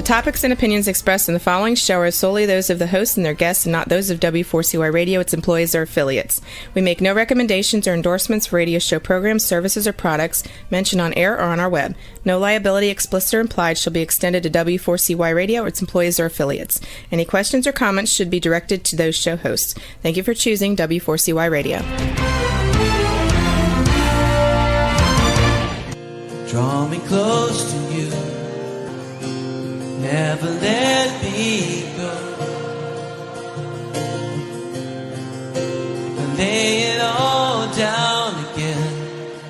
topics and opinions expressed in the following show are solely those of the host and their guests and not those of W4CY Radio, its employees, or affiliates. We make no recommendations or endorsements for radio show programs, services, or products mentioned on air or on our web. No liability, explicit or implied, shall be extended to W4CY Radio or its employees or affiliates. Any questions or comments should be directed to those show hosts. Thank you for choosing W4CY Radio. Draw me close to you, never let me go. I lay it all down again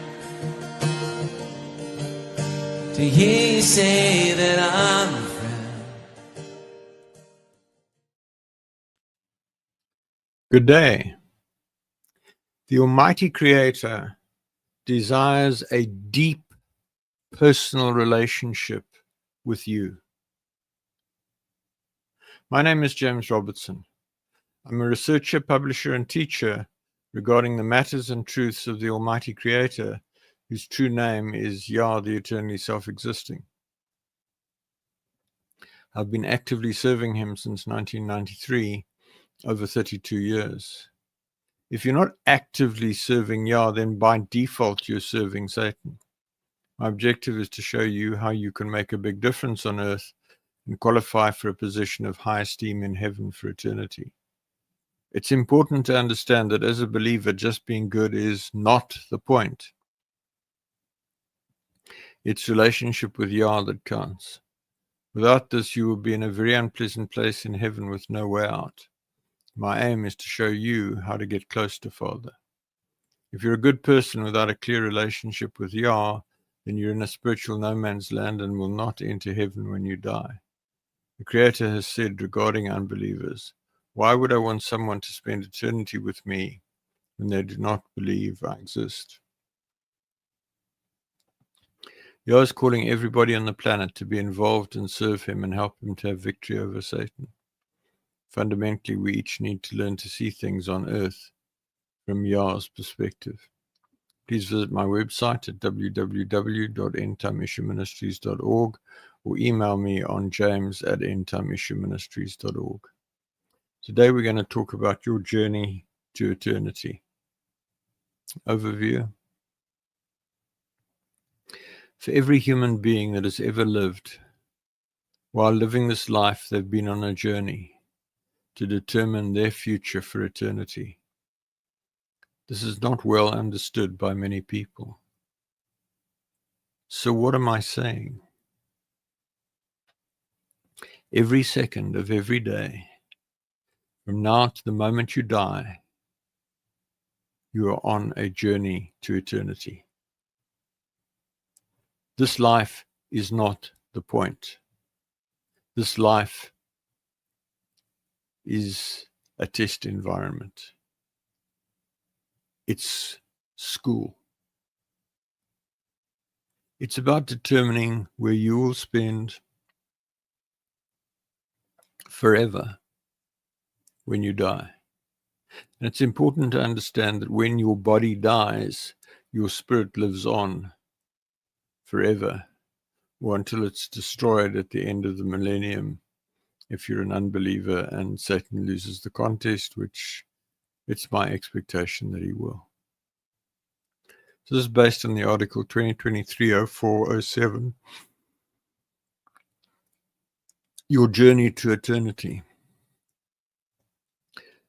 to hear you say that I'm a friend. Good day. The Almighty Creator desires a deep personal relationship with you. My name is James Robertson. I'm a researcher, publisher, and teacher regarding the matters and truths of the Almighty Creator, whose true name is Yah, the eternally self-existing. I've been actively serving him since 1993, over 32 years. If you're not actively serving Yah, then by default you're serving Satan. My objective is to show you how you can make a big difference on earth and qualify for a position of high esteem in heaven for eternity. It's important to understand that as a believer, just being good is not the point. It's relationship with Yah that counts. Without this, you will be in a very unpleasant place in heaven with no way out. My aim is to show you how to get close to Father. If you're a good person without a clear relationship with Yah, then you're in a spiritual no man's land and will not enter heaven when you die. The Creator has said regarding unbelievers, why would I want someone to spend eternity with me when they do not believe I exist? Yah is calling everybody on the planet to be involved and serve him and help him to have victory over Satan. Fundamentally, we each need to learn to see things on earth from Yah's perspective. Please visit my website at www.endtimeissueministries.org or email me on james@endtimeissueministries.org. Today we're going to talk about your journey to eternity. Overview. For every human being that has ever lived, while living this life, they've been on a journey to determine their future for eternity. This is not well understood by many people. So what am I saying? Every second of every day, from now to the moment you die, you are on a journey to eternity. This life is not the point. This life is a test environment. It's school. It's about determining where you will spend forever when you die. And it's important to understand that when your body dies, your spirit lives on forever, or until it's destroyed at the end of the millennium, if you're an unbeliever and Satan loses the contest, which it's my expectation that he will. So this is based on the article 2023-04-07, Your Journey to Eternity.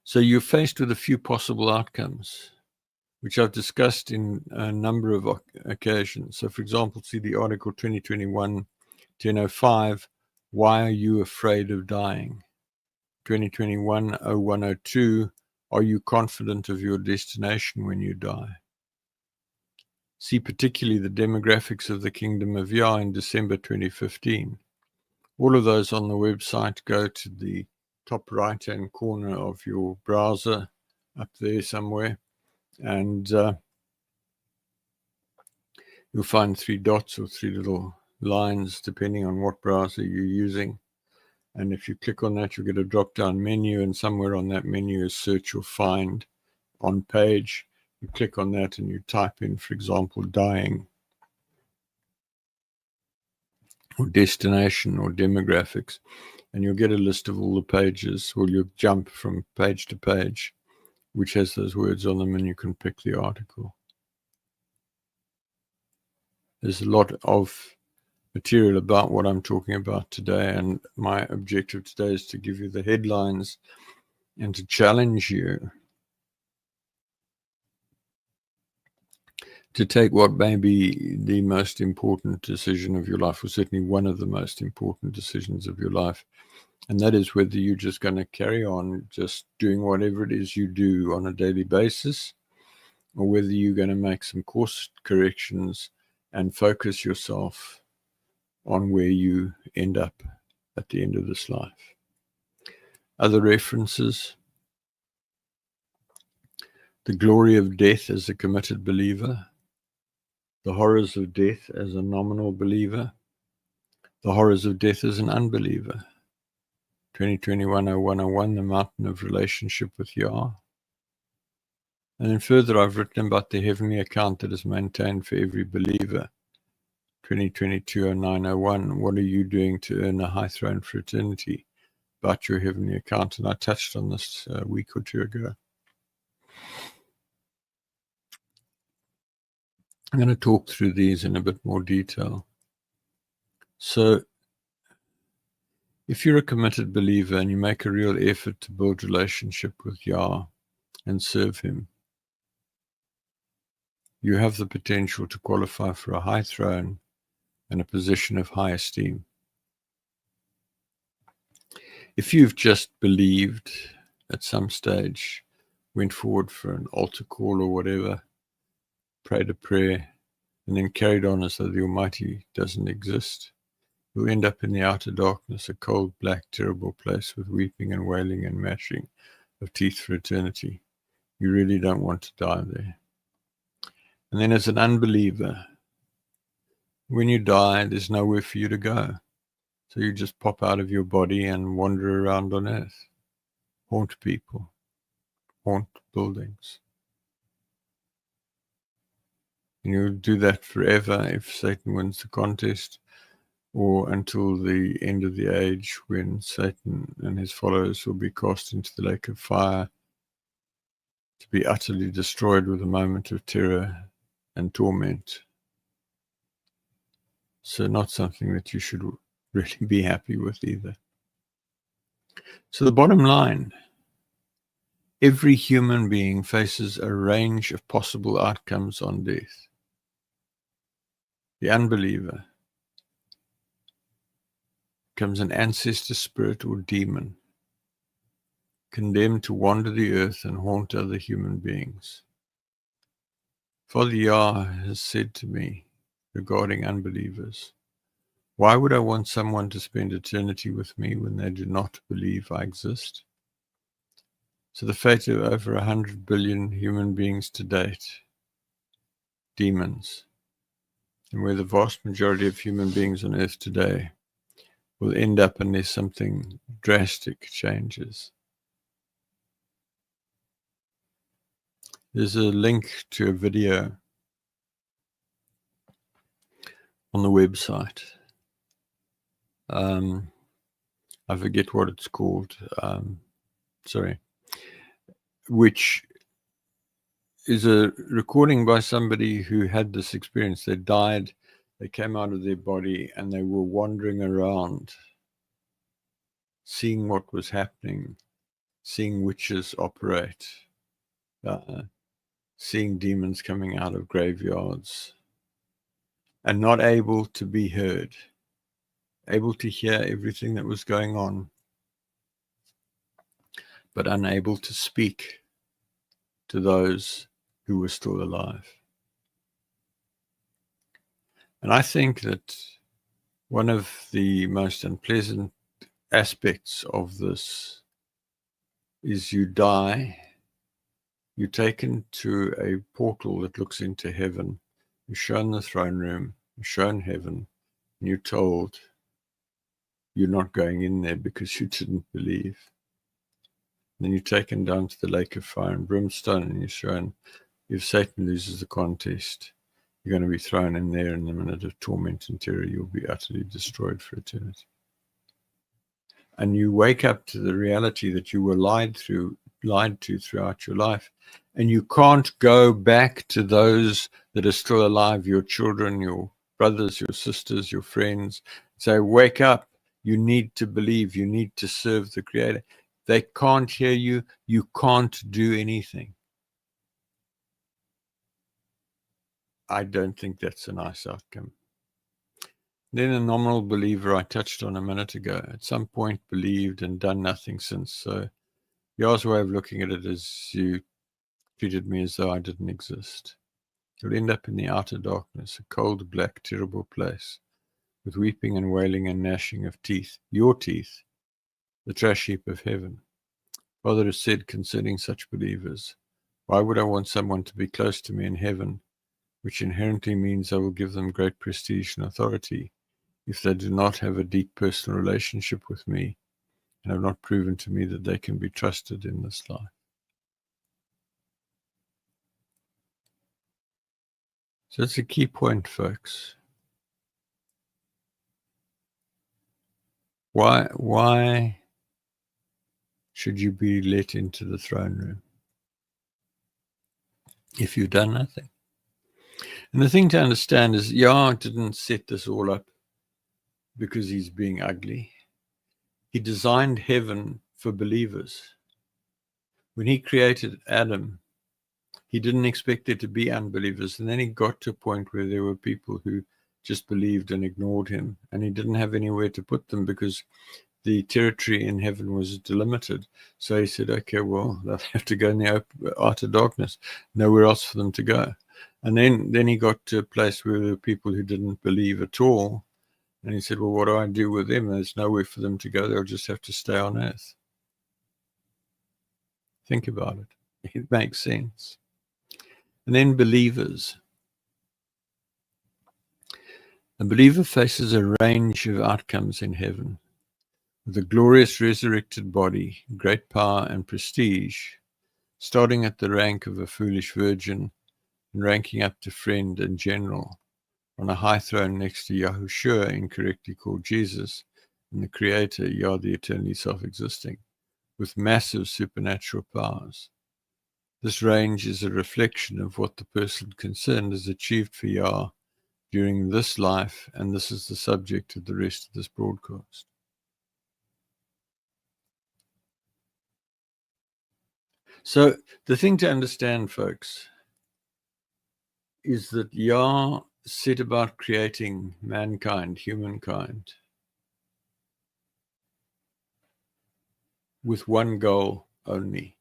So you're faced with a few possible outcomes, which I've discussed in a number of occasions. So for example, see the article 2021-10-05, Why Are You Afraid of Dying? 2021-01-02, Are You Confident of Your Destination When You Die? See particularly the demographics of the Kingdom of Yah in December 2015. All of those on the website. Go to the top right-hand corner of your browser, up there somewhere, and you'll find 3 dots or 3 little lines, depending on what browser you're using. And if you click on that, you'll get a drop-down menu, and somewhere on that menu is search or find on page. You click on that and you type in, for example, dying. or destination or demographics, and you'll get a list of all the pages, or you'll jump from page to page, which has those words on them, and you can pick the article. There's a lot of material about what I'm talking about today, and my objective today is to give you the headlines and to challenge you to take what may be the most important decision of your life, or certainly one of the most important decisions of your life. And that is whether you're just going to carry on just doing whatever it is you do on a daily basis, or whether you're going to make some course corrections and focus yourself on where you end up at the end of this life. Other references: The Glory of Death as a Committed Believer, The Horrors of Death as a Nominal Believer, The Horrors of Death as an Unbeliever, 2021-0101, The Mountain of Relationship with Yah. And then further, I've written about the heavenly account that is maintained for every believer, 2022-0901, What are you doing to earn a high throne for eternity? About your heavenly account. And I touched on this a week or two ago. I'm going to talk through these in a bit more detail. So, if you're a committed believer and you make a real effort to build relationship with Yah and serve Him, you have the potential to qualify for a high throne and a position of high esteem. If you've just believed at some stage, went forward for an altar call or whatever, prayed a prayer, and then carried on as though the Almighty doesn't exist, you'll end up in the outer darkness, a cold, black, terrible place with weeping and wailing and gnashing of teeth for eternity. You really don't want to die there. And then as an unbeliever, when you die, there's nowhere for you to go. So you just pop out of your body and wander around on earth, haunt people, haunt buildings. And you'll do that forever if Satan wins the contest, or until the end of the age, when Satan and his followers will be cast into the lake of fire to be utterly destroyed with a moment of terror and torment. So not something that you should really be happy with either. So the bottom line: every human being faces a range of possible outcomes on death. The unbeliever becomes an ancestor spirit or demon, condemned to wander the earth and haunt other human beings. Father Yah has said to me regarding unbelievers, why would I want someone to spend eternity with me when they do not believe I exist? So the fate of over 100 billion human beings to date, demons, and where the vast majority of human beings on earth today will end up unless something drastic changes. There's a link to a video on the website. I forget what it's called. Which is a recording by somebody who had this experience. They died, they came out of their body, and they were wandering around, seeing what was happening, seeing witches operate, seeing demons coming out of graveyards, and not able to be heard, able to hear everything that was going on, but unable to speak to those who were still alive. And I think that one of the most unpleasant aspects of this is you die, you're taken to a portal that looks into heaven, you're shown the throne room, you're shown heaven, and you're told you're not going in there because you didn't believe. Then you're taken down to the lake of fire and brimstone, and you're shown if Satan loses the contest, you're going to be thrown in there in the minute of torment and terror. You'll be utterly destroyed for eternity. And you wake up to the reality that you were lied to throughout your life. And you can't go back to those that are still alive, your children, your brothers, your sisters, your friends. Say, wake up. You need to believe. You need to serve the Creator. They can't hear you. You can't do anything. I don't think that's a nice outcome. Then a nominal believer I touched on a minute ago, at some point believed and done nothing since. So Yah's way of looking at it is you treated me as though I didn't exist. You'll end up in the outer darkness, a cold, black, terrible place, with weeping and wailing and gnashing of teeth, your teeth, the trash heap of heaven. Father has said concerning such believers, why would I want someone to be close to me in heaven, which inherently means I will give them great prestige and authority, if they do not have a deep personal relationship with me and have not proven to me that they can be trusted in this life. So it's a key point, folks. Why should you be let into the throne room if you've done nothing? And the thing to understand is Yah didn't set this all up because he's being ugly. He designed heaven for believers. When he created Adam, he didn't expect there to be unbelievers. And then he got to a point where there were people who just believed and ignored him. And he didn't have anywhere to put them because the territory in heaven was delimited. So he said, okay, well, they'll have to go in the outer darkness. Nowhere else for them to go. And then he got to a place where there were people who didn't believe at all. And he said, well, what do I do with them? There's nowhere for them to go. They'll just have to stay on earth. Think about it. It makes sense. And then believers. A believer faces a range of outcomes in heaven. With a glorious resurrected body, great power and prestige, starting at the rank of a foolish virgin and ranking up to friend and general, on a high throne next to Yahushua, incorrectly called Jesus, and the Creator, Yah, the eternally self-existing, with massive supernatural powers. This range is a reflection of what the person concerned has achieved for Yah during this life, and this is the subject of the rest of this broadcast. So the thing to understand, folks, is that Yah set about creating mankind, humankind, with one goal only: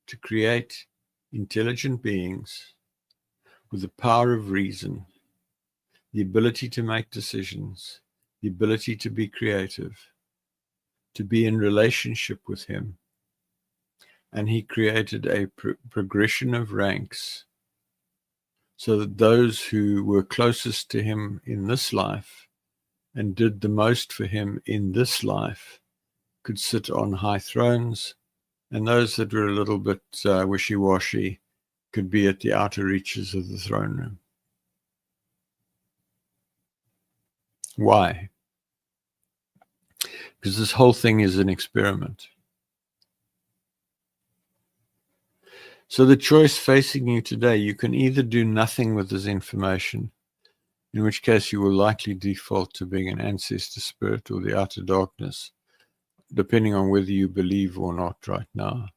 to create intelligent beings with the power of reason, the ability to make decisions, the ability to be creative, to be in relationship with him. And he created a progression of ranks so that those who were closest to him in this life and did the most for him in this life could sit on high thrones, and those that were a little bit wishy-washy could be at the outer reaches of the throne room. Why? Because this whole thing is an experiment. So the choice facing you today, you can either do nothing with this information, in which case you will likely default to being an ancestor spirit or the outer darkness, depending on whether you believe or not right now.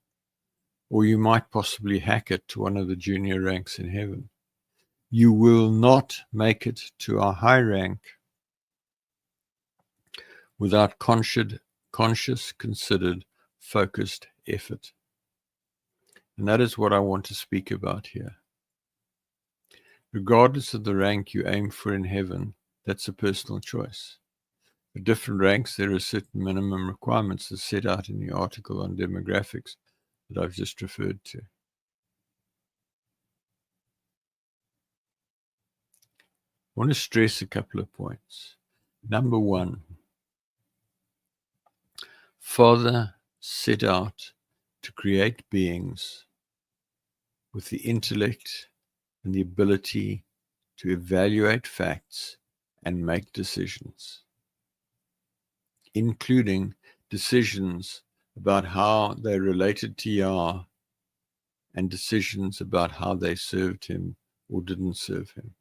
Or you might possibly hack it to one of the junior ranks in heaven. You will not make it to a high rank without conscious, considered, focused effort. And that is what I want to speak about here. Regardless of the rank you aim for in heaven, that's a personal choice. For different ranks, there are certain minimum requirements as set out in the article on demographics that I've just referred to. I want to stress a couple of points. Number one, Father set out to create beings with the intellect and the ability to evaluate facts and make decisions, including decisions about how they related to Yah and decisions about how they served him or didn't serve him.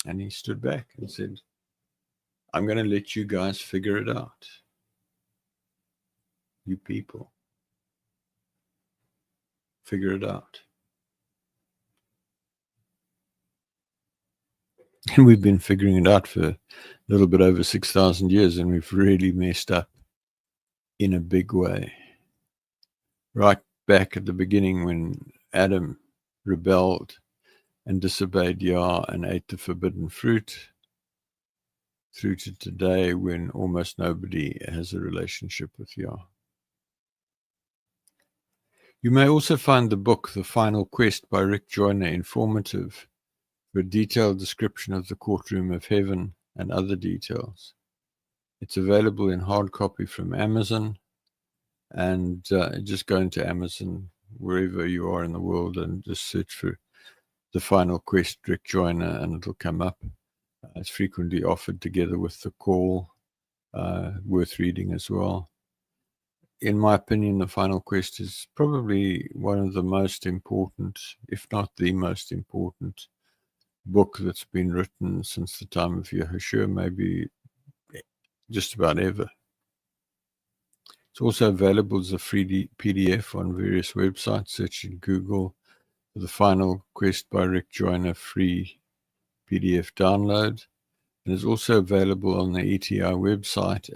And he stood back and said, I'm going to let you guys figure it out. You people. Figure it out. And we've been figuring it out for a little bit over 6,000 years, and we've really messed up in a big way. Right back at the beginning when Adam rebelled and disobeyed Yah and ate the forbidden fruit, through to today when almost nobody has a relationship with Yah. You may also find the book, The Final Quest by Rick Joyner, informative for a detailed description of the courtroom of heaven and other details. It's available in hard copy from Amazon, and just go into Amazon wherever you are in the world and just search for The Final Quest, Rick Joyner, and it'll come up. It's frequently offered together with The Call, worth reading as well. In my opinion, The Final Quest is probably one of the most important, if not the most important, book that's been written since the time of Yahushua, maybe just about ever. It's also available as a free PDF on various websites. Search in Google for The Final Quest by Rick Joyner, free PDF download. And it's also available on the ETI website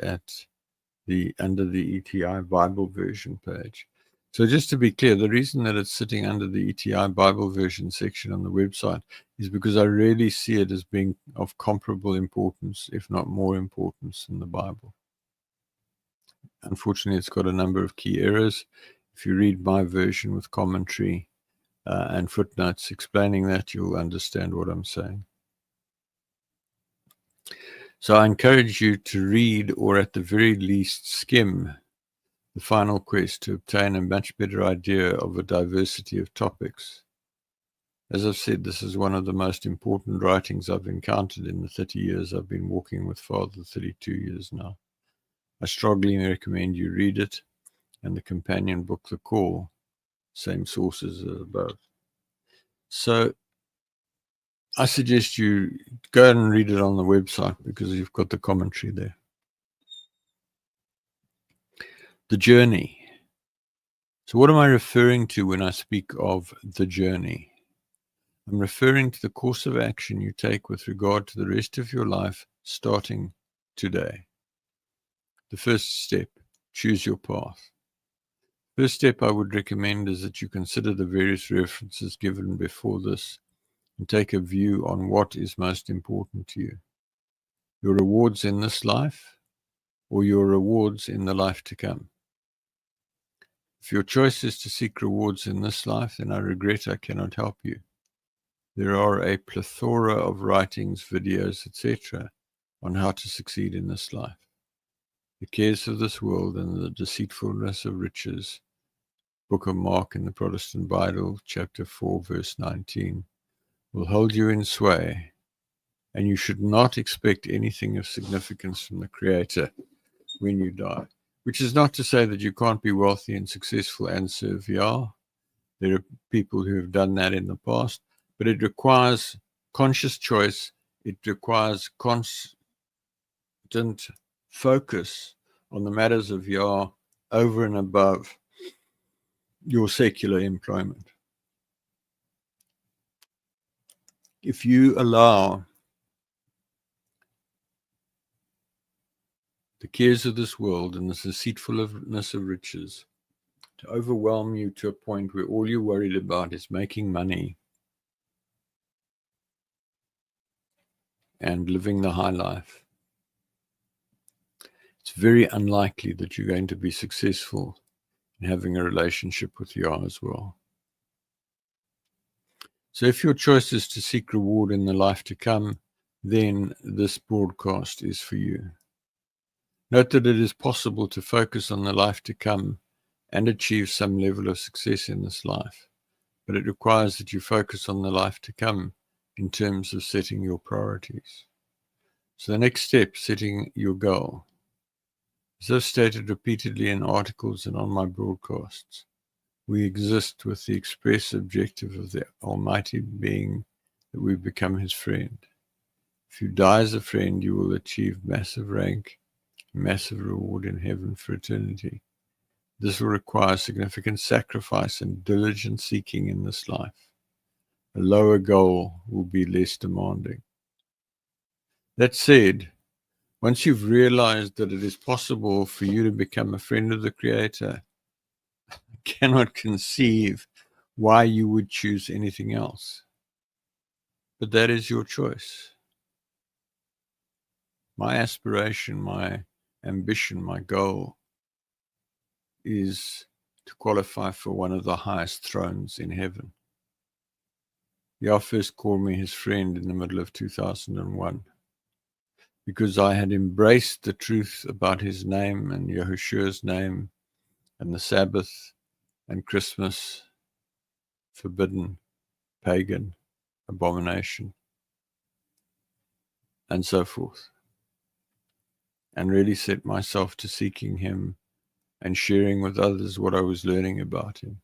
under the ETI Bible version page. So just to be clear, the reason that it's sitting under the ETI Bible version section on the website is because I really see it as being of comparable importance, if not more importance, than the Bible. Unfortunately, it's got a number of key errors. If you read my version with commentary and footnotes explaining that, you'll understand what I'm saying. So I encourage you to read, or at the very least skim, The Final Quest to obtain a much better idea of a diversity of topics. As I've said, this is one of the most important writings I've encountered in the 30 years I've been walking with Father, 32 years now. I strongly recommend you read it, and the companion book, The Call, same sources as above. So I suggest you go and read it on the website because you've got the commentary there. The journey. So what am I referring to when I speak of the journey? I'm referring to the course of action you take with regard to the rest of your life starting today. The first step, choose your path. First step I would recommend is that you consider the various references given before this and take a view on what is most important to you. Your rewards in this life or your rewards in the life to come. If your choice is to seek rewards in this life, then I regret I cannot help you. There are a plethora of writings, videos, etc. on how to succeed in this life. The cares of this world and the deceitfulness of riches. Book of Mark in the Protestant Bible, chapter 4, verse 19, will hold you in sway, and you should not expect anything of significance from the Creator when you die. Which is not to say that you can't be wealthy and successful and serve Yah. There are people who have done that in the past, but it requires conscious choice. It requires constant focus on the matters of Yah over and above your secular employment. If you allow the cares of this world and the deceitfulness of riches to overwhelm you to a point where all you're worried about is making money and living the high life, it's very unlikely that you're going to be successful in having a relationship with Yah as well. So if your choice is to seek reward in the life to come, then this broadcast is for you. Note that it is possible to focus on the life to come and achieve some level of success in this life, but it requires that you focus on the life to come in terms of setting your priorities. So the next step, setting your goal. As I've stated repeatedly in articles and on my broadcasts, we exist with the express objective of the Almighty being that we become His friend. If you die as a friend, you will achieve massive rank, massive reward in heaven for eternity. This will require significant sacrifice and diligent seeking in this life. A lower goal will be less demanding. That said, once you've realized that it is possible for you to become a friend of the Creator, I cannot conceive why you would choose anything else. But that is your choice. My aspiration, my ambition, my goal is to qualify for one of the highest thrones in heaven. Yah first called me His friend in the middle of 2001 because I had embraced the truth about His name and Yahushua's name and the Sabbath and Christmas, forbidden, pagan, abomination, and so forth, and really set myself to seeking Him and sharing with others what I was learning about Him.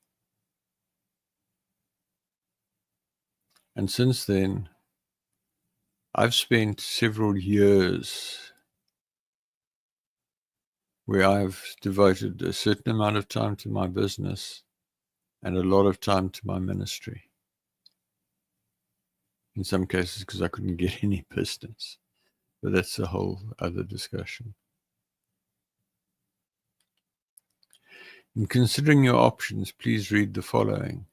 And since then, I've spent several years where I've devoted a certain amount of time to my business and a lot of time to my ministry. In some cases, because I couldn't get any business. But that's a whole other discussion. In considering your options, please read the following.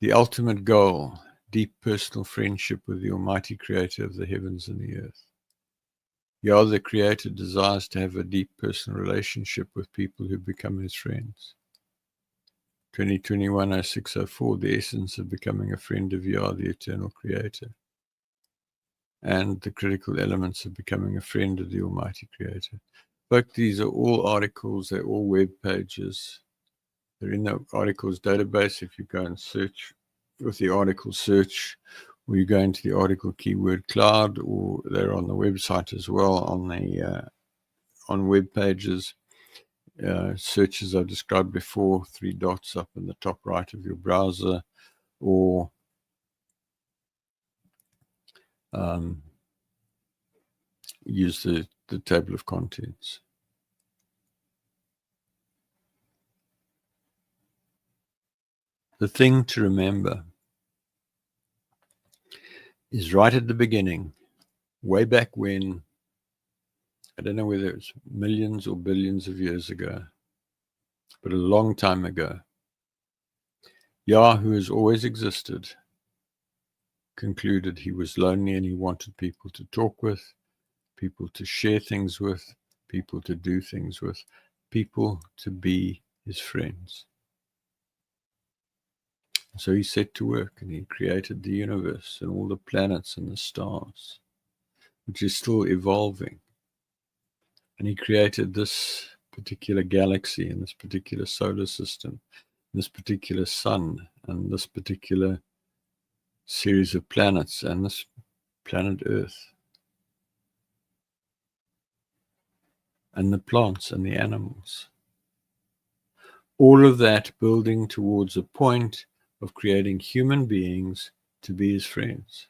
The ultimate goal, deep personal friendship with the Almighty Creator of the heavens and the earth. Yah, the Creator, desires to have a deep personal relationship with people who become His friends. 2021-06-04, the essence of becoming a friend of Yah, the Eternal Creator. And the critical elements of becoming a friend of the Almighty Creator. But these are all articles, they're all web pages. They're in the articles database. If you go and search with the article search, or you go into the article keyword cloud, or they're on the website as well on the on web pages. Search as I described before, 3 dots up in the top right of your browser, or use the table of contents. The thing to remember is right at the beginning, way back when, I don't know whether it's millions or billions of years ago, but a long time ago, Yah, who has always existed, concluded He was lonely and He wanted people to talk with, people to share things with, people to do things with, people to be His friends. So He set to work and He created the universe and all the planets and the stars, which is still evolving. And He created this particular galaxy and this particular solar system, this particular sun and this particular series of planets and this planet Earth. And the plants and the animals. All of that building towards a point of creating human beings to be His friends.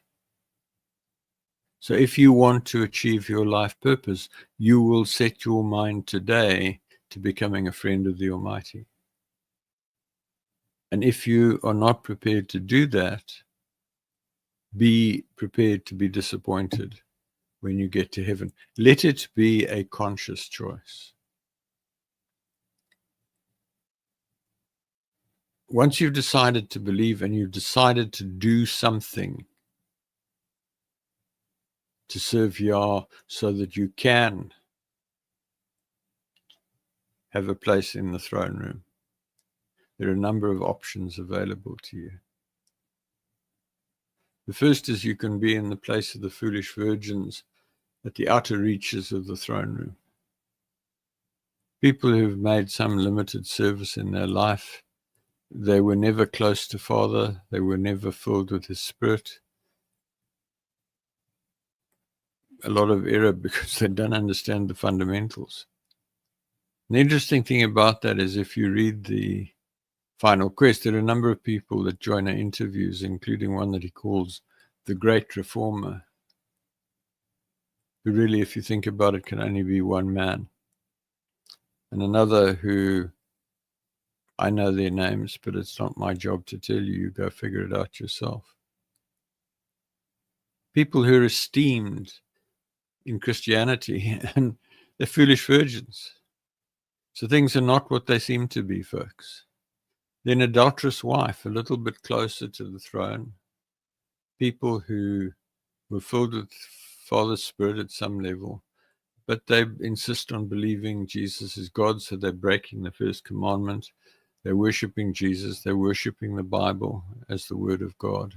So if you want to achieve your life purpose, you will set your mind today to becoming a friend of the Almighty. And if you are not prepared to do that, be prepared to be disappointed when you get to heaven. Let it be a conscious choice. Once you've decided to believe and you've decided to do something to serve Yah so that you can have a place in the throne room, there are a number of options available to you. The first is you can be in the place of the foolish virgins at the outer reaches of the throne room. People who've made some limited service in their life They were never close to Father. They were never filled with His Spirit. A lot of error because they don't understand the fundamentals. The interesting thing about that is if you read the Final Quest, there are a number of people that join our interviews, including one that he calls the Great Reformer, who really, if you think about it, can only be one man. And another who, I know their names, but it's not my job to tell you. You go figure it out yourself. People who are esteemed in Christianity, and they're foolish virgins. So things are not what they seem to be, folks. Then adulterous wife, a little bit closer to the throne. People who were filled with Father's Spirit at some level, but they insist on believing Jesus is God, so they're breaking the first commandment. They're worshiping Jesus. They're worshiping the Bible as the Word of God,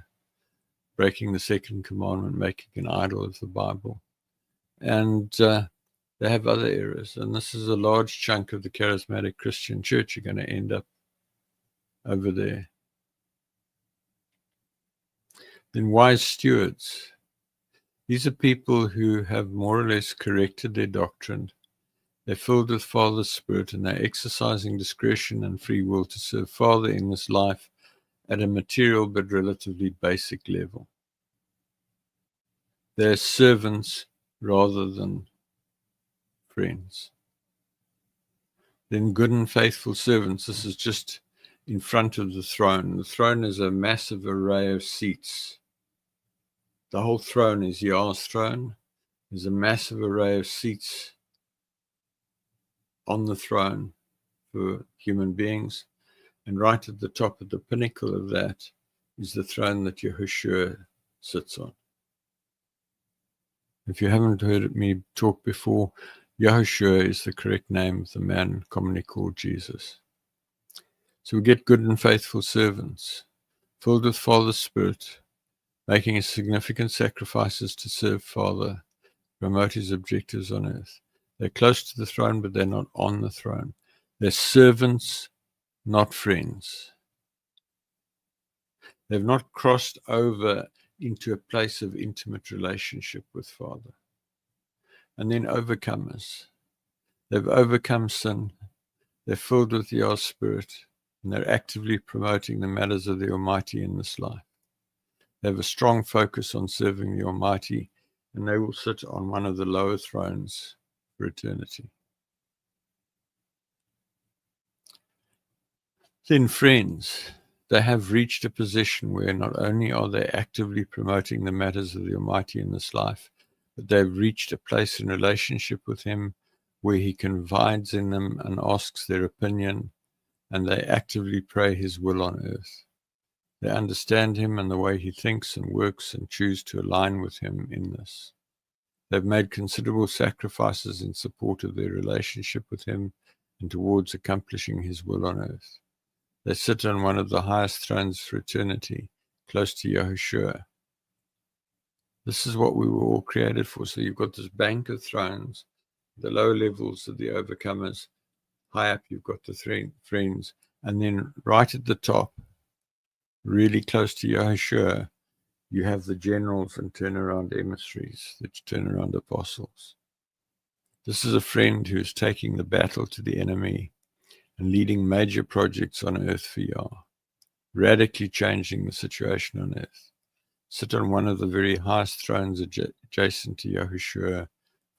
breaking the second commandment, making an idol of the Bible. And they have other errors. And this is a large chunk of the charismatic Christian church are going to end up over there. Then wise stewards. These are people who have more or less corrected their doctrine. They're filled with Father's Spirit, and they're exercising discretion and free will to serve Father in this life at a material but relatively basic level. They're servants rather than friends. Then good and faithful servants. This is just in front of the throne. The throne is a massive array of seats. The whole throne is Yah's throne. There's a massive array of seats on the throne for human beings. And right at the top, at the pinnacle of that, is the throne that Yahushua sits on. If you haven't heard me talk before, Yahushua is the correct name of the man commonly called Jesus. So we get good and faithful servants, filled with Father's Spirit, making significant sacrifices to serve Father, promote His objectives on earth. They're close to the throne, but they're not on the throne. They're servants, not friends. They've not crossed over into a place of intimate relationship with Father. And then overcomers. They've overcome sin. They're filled with Yah's Spirit, and they're actively promoting the matters of the Almighty in this life. They have a strong focus on serving the Almighty, and they will sit on one of the lower thrones for eternity. Then friends, they have reached a position where not only are they actively promoting the matters of the Almighty in this life, but they've reached a place in relationship with Him where He confides in them and asks their opinion, and they actively pray His will on earth. They understand Him and the way He thinks and works and choose to align with Him in this. They've made considerable sacrifices in support of their relationship with Him and towards accomplishing His will on earth. They sit on one of the highest thrones for eternity, close to Yahushua. This is what we were all created for. So you've got this bank of thrones, the lower levels of the overcomers. High up, you've got the friends. And then right at the top, really close to Yahushua, you have the generals and turnaround emissaries, the turnaround apostles. This is a friend who is taking the battle to the enemy and leading major projects on earth for Yah, radically changing the situation on earth. Sit on one of the very highest thrones adjacent to Yahushua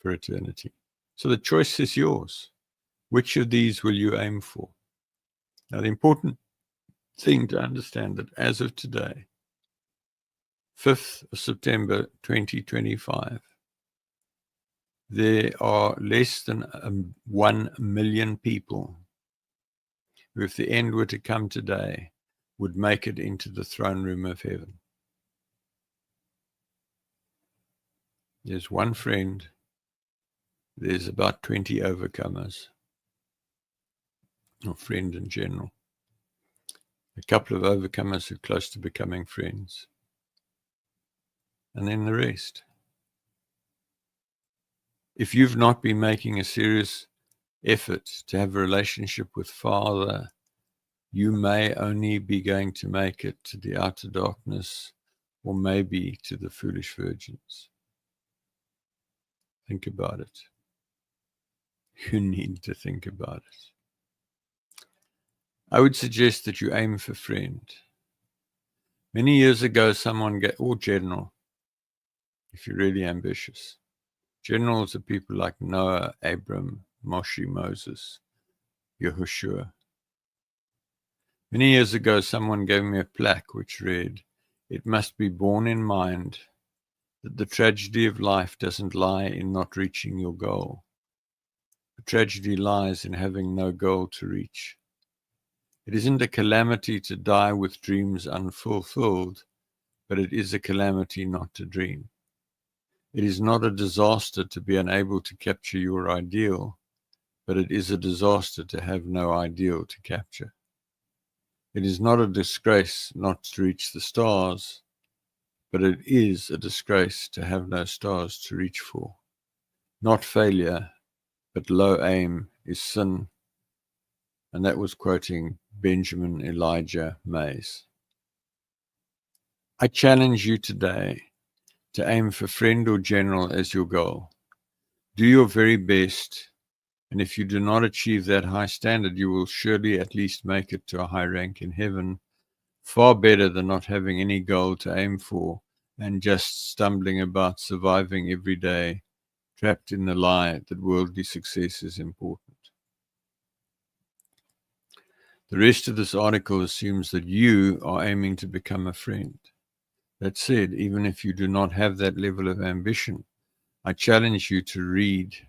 for eternity. So the choice is yours. Which of these will you aim for? Now, the important thing to understand that as of today, 5th of September 2025, there are less than 1 million people who, if the end were to come today, would make it into the throne room of heaven. There's one friend. There's about 20 overcomers, or friend in general. A couple of overcomers who are close to becoming friends. And then the rest. If you've not been making a serious effort to have a relationship with Father you may only be going to make it to the outer darkness, or maybe to the foolish virgins. Think about it. You need to think about it. I would suggest that you aim for friend. Many years ago, or general, if you're really ambitious. Generals are people like Noah, Abram, Moshe, Moses, Yahushua. Many years ago, someone gave me a plaque which read, "It must be borne in mind that the tragedy of life doesn't lie in not reaching your goal. The tragedy lies in having no goal to reach. It isn't a calamity to die with dreams unfulfilled, but it is a calamity not to dream. It is not a disaster to be unable to capture your ideal, but it is a disaster to have no ideal to capture. It is not a disgrace not to reach the stars, but it is a disgrace to have no stars to reach for. Not failure, but low aim is sin." And that was quoting Benjamin Elijah Mays. I challenge you today to aim for friend or general as your goal. Do your very best, and if you do not achieve that high standard, you will surely at least make it to a high rank in heaven, far better than not having any goal to aim for and just stumbling about, surviving every day, trapped in the lie that worldly success is important. The rest of this article assumes that you are aiming to become a friend. That said, even if you do not have that level of ambition, I challenge you to read,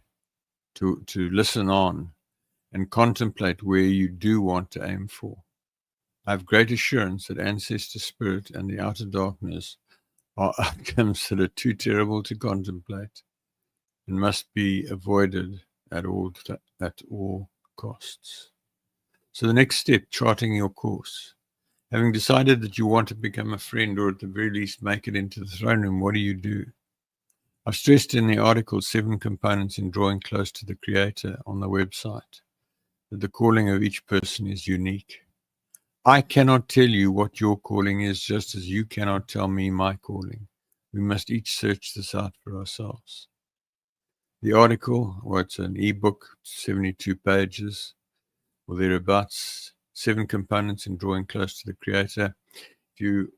to listen on, and contemplate where you do want to aim for. I have great assurance that ancestor spirit and the outer darkness are outcomes that are too terrible to contemplate and must be avoided at all costs. So the next step, charting your course. Having decided that you want to become a friend, or at the very least make it into the throne room, what do? I've stressed in the article 7 components in drawing close to the Creator on the website, that the calling of each person is unique. I cannot tell you what your calling is, just as you cannot tell me my calling. We must each search this out for ourselves. The article, it's an ebook, 72 pages, or thereabouts, 7 components in drawing close to the Creator. If you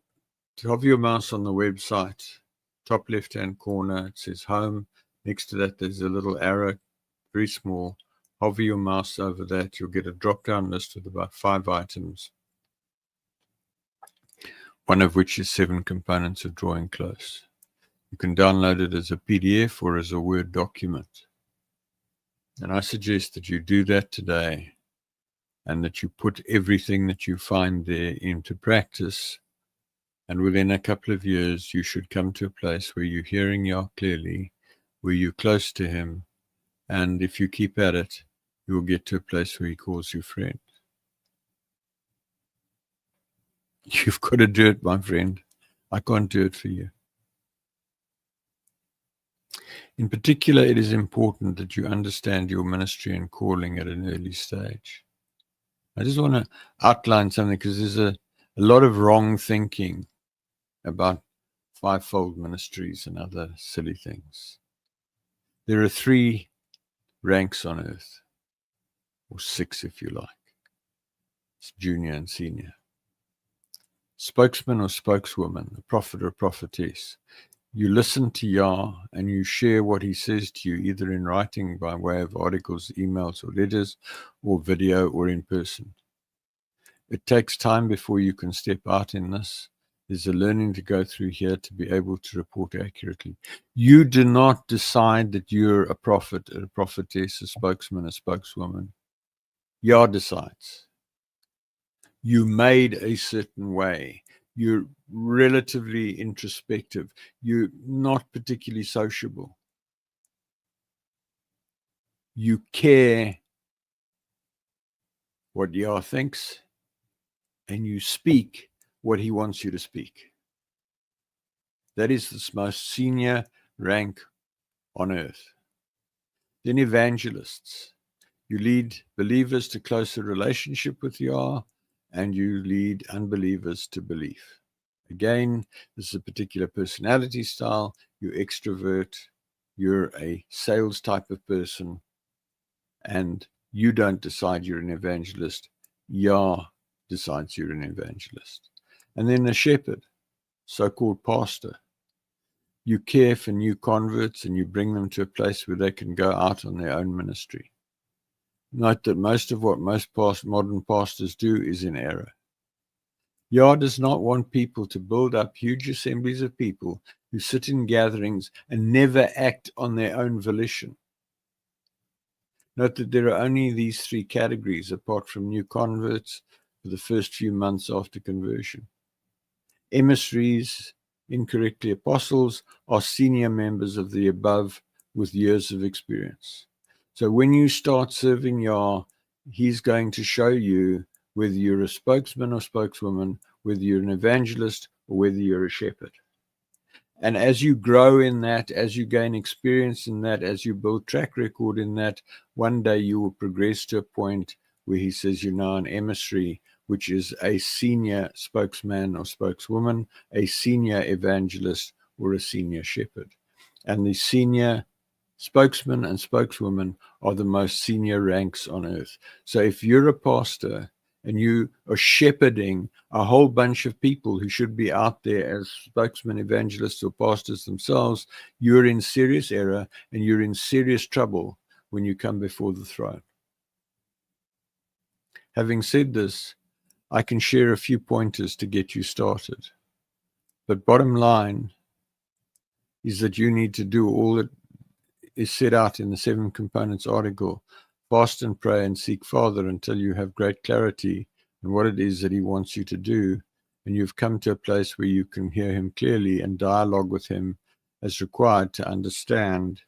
hover your mouse on the website, top left-hand corner, it says Home. Next to that, there's a little arrow, very small. Hover your mouse over that. You'll get a drop-down list with about 5 items, one of which is 7 components of drawing close. You can download it as a PDF or as a Word document. And I suggest that you do that today, and that you put everything that you find there into practice. And within a couple of years, you should come to a place where you're hearing Yah clearly, where you're close to Him. And if you keep at it, you will get to a place where He calls you friend. You've got to do it, my friend. I can't do it for you. In particular, it is important that you understand your ministry and calling at an early stage. I just want to outline something, because there's a lot of wrong thinking about fivefold ministries and other silly things. There are 3 ranks on earth, or 6 if you like. It's junior and senior. Spokesman or spokeswoman, a prophet or prophetess. You listen to Yah and you share what He says to you, either in writing by way of articles, emails, or letters, or video, or in person. It takes time before you can step out in this. There's a learning to go through here to be able to report accurately. You do not decide that you're a prophet, a prophetess, a spokesman, a spokeswoman. Yah decides. You made a certain way. You're relatively introspective. You're not particularly sociable. You care what Yah thinks, and you speak what He wants you to speak. That is the most senior rank on earth. Then evangelists. You lead believers to closer relationship with Yah and you lead unbelievers to belief. Again, this is a particular personality style. You extrovert, you're a sales type of person, and you don't decide you're an evangelist. Yah decides you're an evangelist. And then a shepherd, so-called pastor. You care for new converts and you bring them to a place where they can go out on their own ministry. Note that most of what most modern pastors do is in error. Yah does not want people to build up huge assemblies of people who sit in gatherings and never act on their own volition. Note that there are only these three categories apart from new converts for the first few months after conversion. Emissaries, incorrectly apostles, are senior members of the above with years of experience. So when you start serving Yah, he's going to show you whether you're a spokesman or spokeswoman, whether you're an evangelist or whether you're a shepherd. And as you grow in that, as you gain experience in that, as you build track record in that, one day you will progress to a point where he says you're now an emissary, which is a senior spokesman or spokeswoman, a senior evangelist, or a senior shepherd. And the senior spokesman and spokeswoman are the most senior ranks on earth. So if you're a pastor and you are shepherding a whole bunch of people who should be out there as spokesmen, evangelists, or pastors themselves, you're in serious error and you're in serious trouble when you come before the throne. Having said this, I can share a few pointers to get you started. But bottom line is that you need to do all that is set out in the 7 Components article. Fast and pray and seek Father until you have great clarity on what it is that he wants you to do, and you've come to a place where you can hear him clearly and dialogue with him as required to understand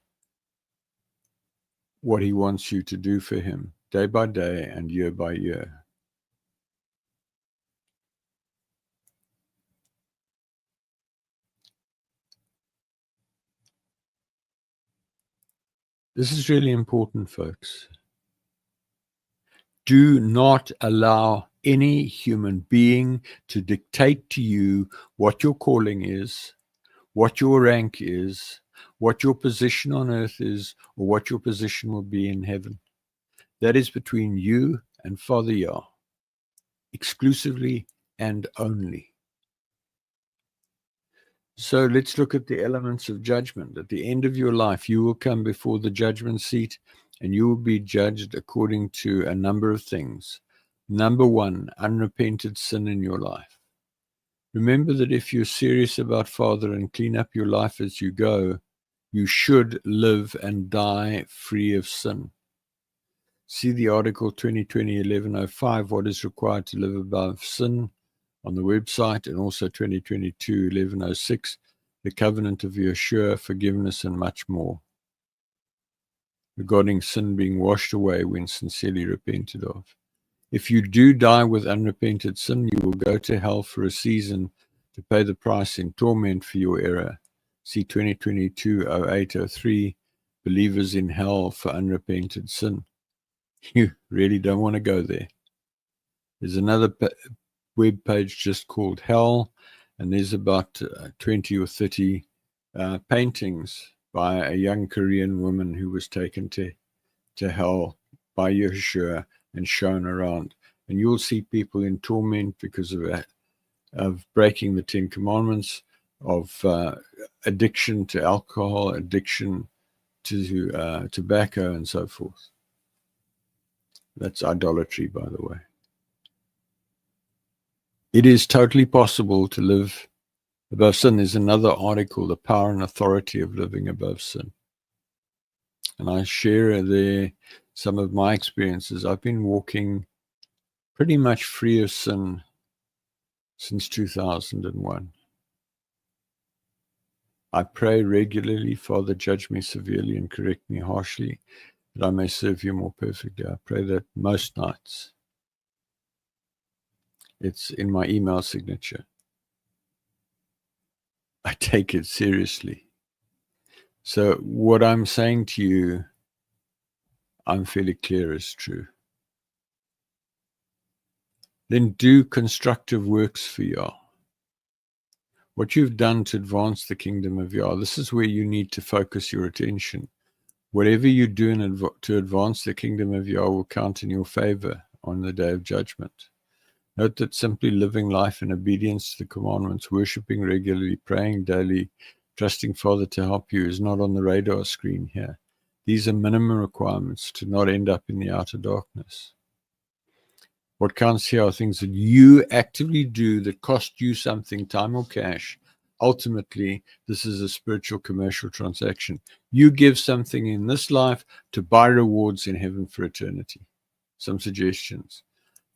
what he wants you to do for him day by day and year by year. This is really important, folks. Do not allow any human being to dictate to you what your calling is, what your rank is, what your position on earth is, or what your position will be in heaven. That is between you and Father Yah, exclusively and only. So let's look at the elements of judgment. At the end of your life, you will come before the judgment seat and you will be judged according to a number of things. Number 1, unrepented sin in your life. Remember that if you're serious about Father and clean up your life as you go, you should live and die free of sin. See the article 2020-1105, What is Required to Live Above Sin, on the website, and also 2022-1106, The Covenant of Yeshua, Forgiveness, and much more, regarding sin being washed away when sincerely repented of. If you do die with unrepented sin, you will go to hell for a season to pay the price in torment for your error. See 2022-0803, Believers in Hell for Unrepented Sin. You really don't want to go there. There's another web page just called Hell, and there's about 20 or 30 paintings by a young Korean woman who was taken to hell by Yeshua and shown around. And you'll see people in torment because of breaking the 10 Commandments, of addiction to alcohol, addiction to tobacco, and so forth. That's idolatry, by the way. It is totally possible to live above sin. There's another article, The Power and Authority of Living Above Sin. And I share there some of my experiences. I've been walking pretty much free of sin since 2001. I pray regularly, Father, judge me severely and correct me harshly, that I may serve you more perfectly. I pray that most nights. It's in my email signature. I take it seriously. So what I'm saying to you, I'm fairly clear is true. Then do constructive works for Yah. What you've done to advance the kingdom of Yah, this is where you need to focus your attention. Whatever you do to advance the kingdom of Yah will count in your favor on the day of judgment. Note that simply living life in obedience to the commandments, worshiping regularly, praying daily, trusting Father to help you is not on the radar screen here. These are minimum requirements to not end up in the outer darkness. What counts here are things that you actively do that cost you something, time or cash. Ultimately, this is a spiritual commercial transaction. You give something in this life to buy rewards in heaven for eternity. Some suggestions.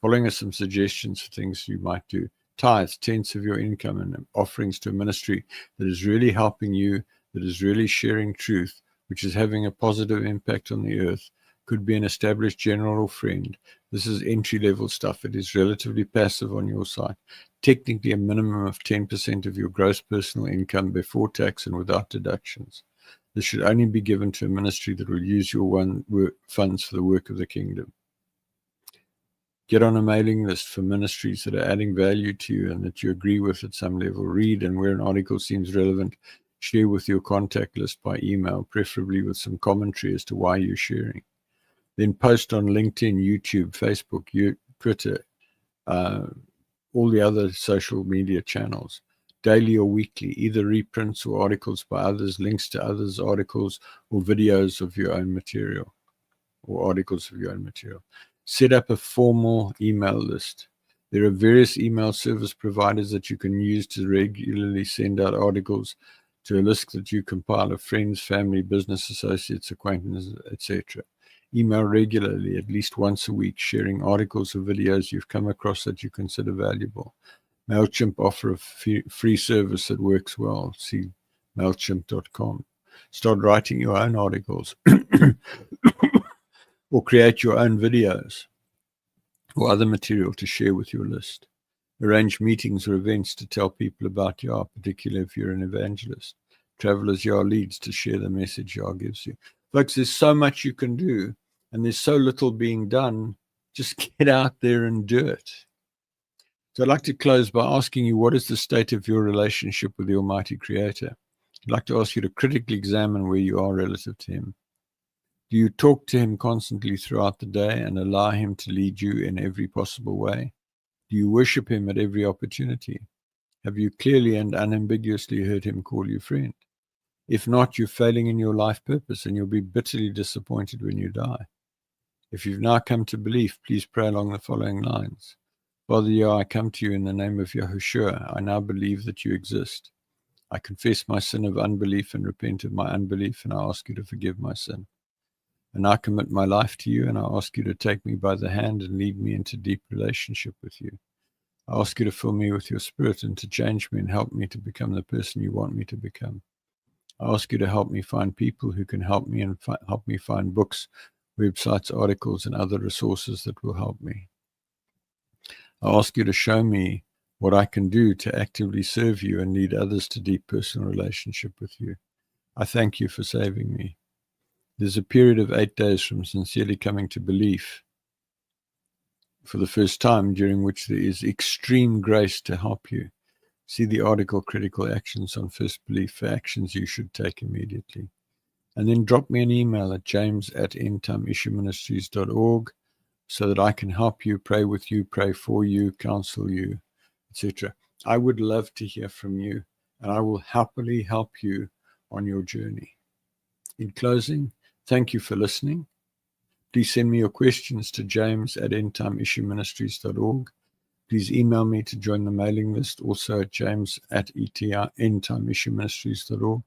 Following are some suggestions for things you might do. Tithes, tenths of your income, and offerings to a ministry that is really helping you, that is really sharing truth, which is having a positive impact on the earth. Could be an established general or friend. This is entry-level stuff. It is relatively passive on your side. Technically, a minimum of 10% of your gross personal income before tax and without deductions. This should only be given to a ministry that will use your funds for the work of the kingdom. Get on a mailing list for ministries that are adding value to you and that you agree with at some level. Read, and where an article seems relevant, share with your contact list by email, preferably with some commentary as to why you're sharing. Then post on LinkedIn, YouTube, Facebook, Twitter, all the other social media channels, daily or weekly, either reprints or articles by others, links to others' articles, or videos of your own material, or articles of your own material. Set up a formal email list. There are various email service providers that you can use to regularly send out articles to a list that you compile of friends, family, business associates, acquaintances, etc. Email regularly, at least once a week, sharing articles or videos you've come across that you consider valuable. MailChimp offer a free service that works well. See MailChimp.com. Start writing your own articles or create your own videos or other material to share with your list. Arrange meetings or events to tell people about Yah, particularly if you're an evangelist. Travel as Yah leads to share the message Yah gives you. Folks, there's so much you can do, and there's so little being done. Just get out there and do it. So I'd like to close by asking you, what is the state of your relationship with the Almighty Creator? I'd like to ask you to critically examine where you are relative to Him. Do you talk to Him constantly throughout the day and allow Him to lead you in every possible way? Do you worship Him at every opportunity? Have you clearly and unambiguously heard Him call you friend? If not, you're failing in your life purpose, and you'll be bitterly disappointed when you die. If you've now come to belief, please pray along the following lines. Father Yah, I come to you in the name of Yahushua. I now believe that you exist. I confess my sin of unbelief and repent of my unbelief, and I ask you to forgive my sin. And I commit my life to you, and I ask you to take me by the hand and lead me into deep relationship with you. I ask you to fill me with your spirit and to change me and help me to become the person you want me to become. I ask you to help me find people who can help me and help me find books, websites, articles, and other resources that will help me. I ask you to show me what I can do to actively serve you and lead others to deep personal relationship with you. I thank you for saving me. There's a period of 8 days from sincerely coming to belief for the first time, during which there is extreme grace to help you. See the article, Critical Actions on First Belief, for actions you should take immediately. And then drop me an email at james@endtimeissueministries.org so that I can help you, pray with you, pray for you, counsel you, etc. I would love to hear from you, and I will happily help you on your journey. In closing, thank you for listening. Please send me your questions to james@endtimeissueministries.org. Please email me to join the mailing list, also at james@endtimeissueministries.org.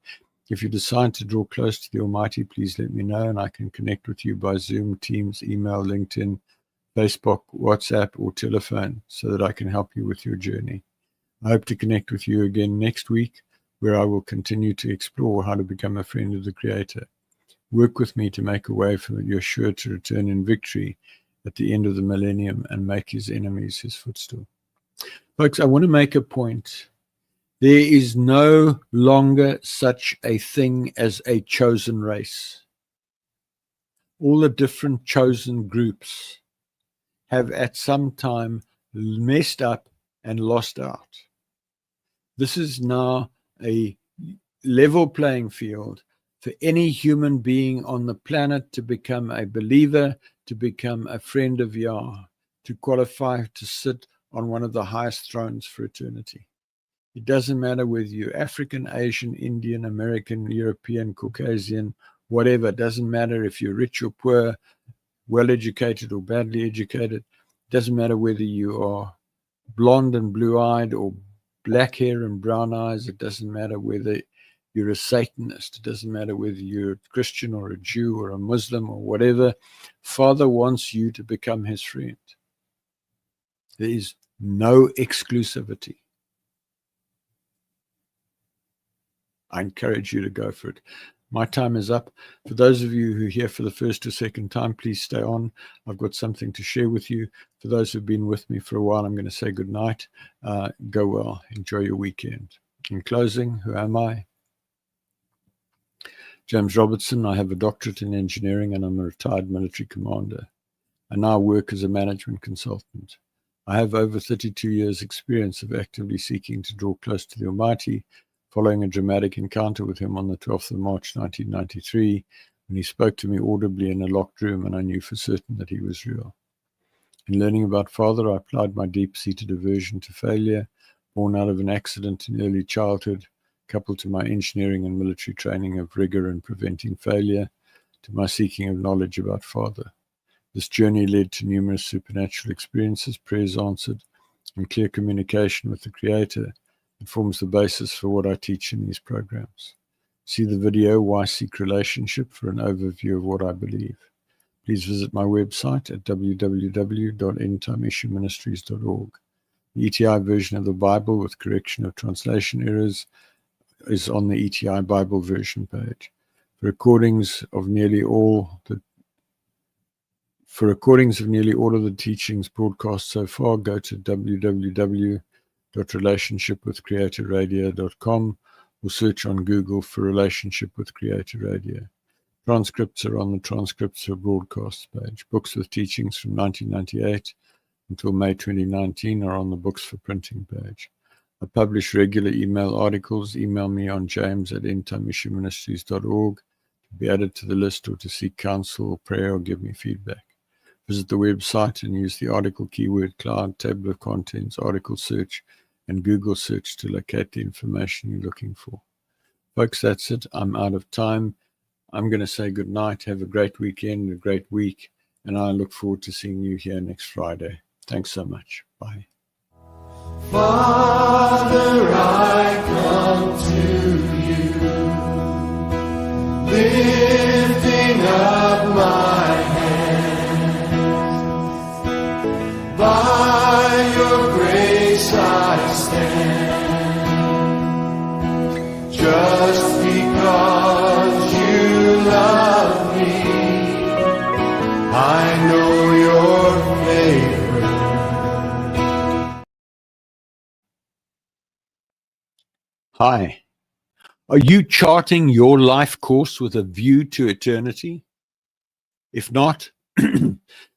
If you decide to draw close to the Almighty, please let me know, and I can connect with you by Zoom, Teams, email, LinkedIn, Facebook, WhatsApp, or telephone so that I can help you with your journey. I hope to connect with you again next week, where I will continue to explore how to become a friend of the Creator. Work with me to make a way for Yeshua to return in victory at the end of the millennium and make his enemies his footstool. Folks, I want to make a point. There is no longer such a thing as a chosen race. All the different chosen groups have at some time messed up, and lost out. This is now a level playing field for any human being on the planet to become a believer, to become a friend of Yah, to qualify to sit on one of the highest thrones for eternity. It doesn't matter whether you're African, Asian, Indian, American, European, Caucasian, whatever. It doesn't matter if you're rich or poor, well-educated or badly educated. It doesn't matter whether you are blonde and blue-eyed or black hair and brown eyes. It doesn't matter whether you're a Satanist. It doesn't matter whether you're a Christian or a Jew or a Muslim or whatever. Father wants you to become his friend. There is no exclusivity. I encourage you to go for it. My time is up. For those of you who are here for the first or second time, please stay on. I've got something to share with you. For those who've been with me for a while, I'm going to say good night. Go well. Enjoy your weekend. In closing, who am I? James Robertson. I have a doctorate in engineering and I'm a retired military commander. I now work as a management consultant. I have over 32 years' experience of actively seeking to draw close to the Almighty, following a dramatic encounter with him on the 12th of March 1993, when he spoke to me audibly in a locked room and I knew for certain that he was real. In learning about Father, I applied my deep-seated aversion to failure, born out of an accident in early childhood, coupled to my engineering and military training of rigor in preventing failure, to my seeking of knowledge about Father. This journey led to numerous supernatural experiences, prayers answered, and clear communication with the Creator. It forms the basis for what I teach in these programs. See the video, Why Seek Relationship, for an overview of what I believe. Please visit my website at www.endtimeissueministries.org. The ETI version of the Bible with correction of translation errors is on the ETI Bible version page. For recordings of nearly all of the teachings broadcast so far, go to www.relationshipwithcreatorradio.com or search on Google for Relationship with Creator Radio. Transcripts are on the Transcripts for Broadcasts page. Books with teachings from 1998 until May 2019 are on the Books for Printing page. I publish regular email articles. Email me on james@endtimeissueministries.org to be added to the list or to seek counsel, prayer, or give me feedback. Visit the website and use the article keyword cloud, table of contents, article search, and Google search to locate the information you're looking for. Folks, that's it. I'm out of time. I'm going to say good night. Have a great weekend, a great week, and I look forward to seeing you here next Friday. Thanks so much. Bye. Father, I come to you, lifting up my hands. By your grace I stand, just because you love me. I know your favor. Hi. Are you charting your life course with a view to eternity? If not,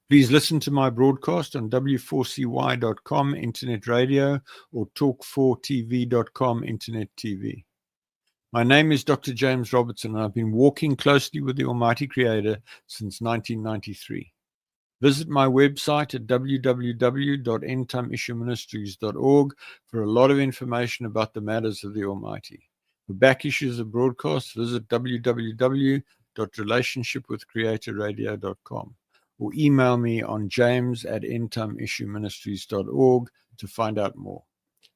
please listen to my broadcast on w4cy.com internet radio or talk4tv.com internet TV. My name is Dr. James Robertson, and I've been walking closely with the Almighty Creator since 1993. Visit my website at www.endtimeissueministries.org for a lot of information about the matters of the Almighty. For back issues of broadcasts, visit www.relationshipwithcreatorradio.com or email me on james@endtimeissueministries.org to find out more.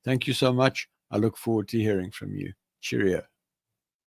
Thank you so much. I look forward to hearing from you. Cheerio.